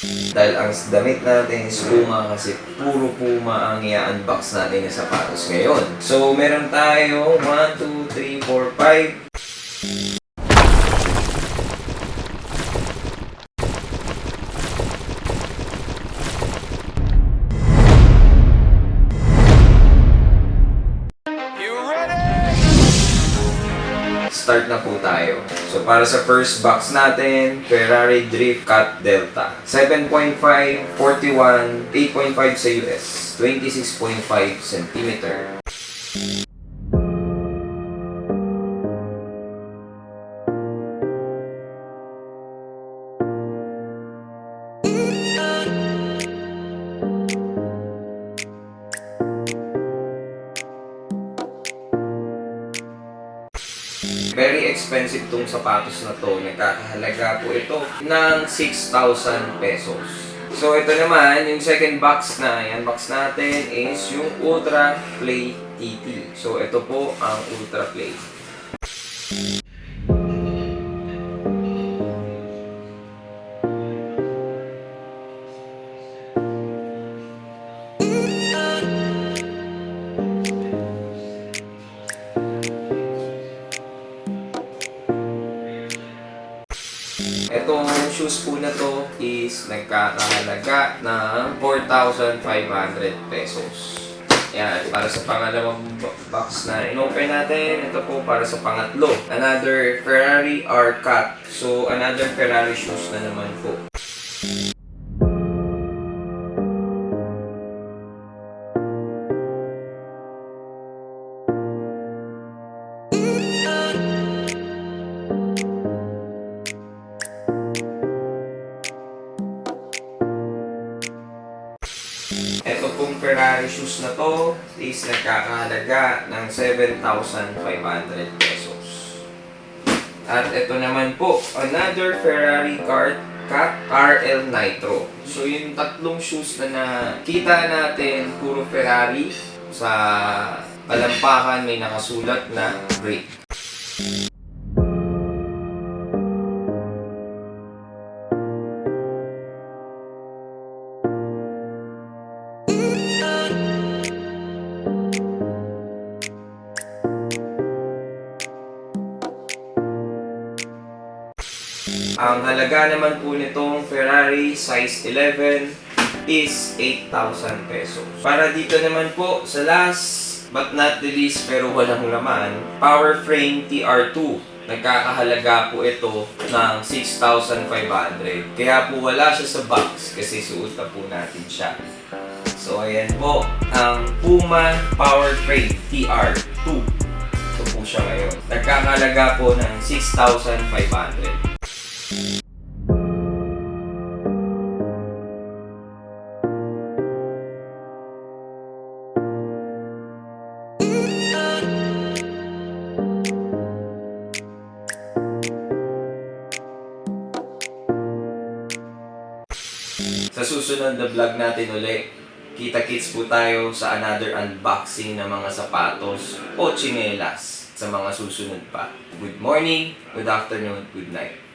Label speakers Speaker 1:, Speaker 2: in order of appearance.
Speaker 1: Dahil ang damit natin is Puma kasi puro Puma ang i-unbox natin na sapatos ngayon. So, meron tayo 1, 2, 3, 4, 5. Start na po tayo. So, para sa first box natin, Ferrari Drift Cut Delta. 7.5, 41, 8.5 sa US, 26.5 cm. Very expensive tong sapatos na to. Nagkakahalaga po ito ng 6,000 pesos. So ito naman, yung second box na i-unbox natin is yung Ultra Play TT. So ito po ang Ultra Play. Itong shoes po na to is nagkakahalaga ng 4,500 pesos. Yan, para sa pangalawang box na in-open natin, ito po para sa pangatlo. Another Ferrari R-Cut. So, another Ferrari shoes na naman po. Ito pong Ferrari shoes na to is nagkakahalaga ng 7,500 pesos. At ito naman po, another Ferrari Cut RL Nitro. So yung tatlong shoes na nakita natin, puro Ferrari. Sa palampakan may nakasulat na brake. Ang halaga naman po nitong Ferrari size 11 is 8,000 pesos. Para dito naman po sa last but not the least pero walang laman, Power Frame TR2. Nagkakahalaga po ito ng 6,500. Kaya po wala siya sa box kasi suot na po natin siya. So ayan po ang Puma Power Frame TR2. Ito po siya ngayon. Nagkakahalaga po ng 6,500. Sa susunod na vlog natin ulit, kita-kits po tayo sa another unboxing ng mga sapatos o tsinelas sa mga susunod pa. Good morning, good afternoon, good night.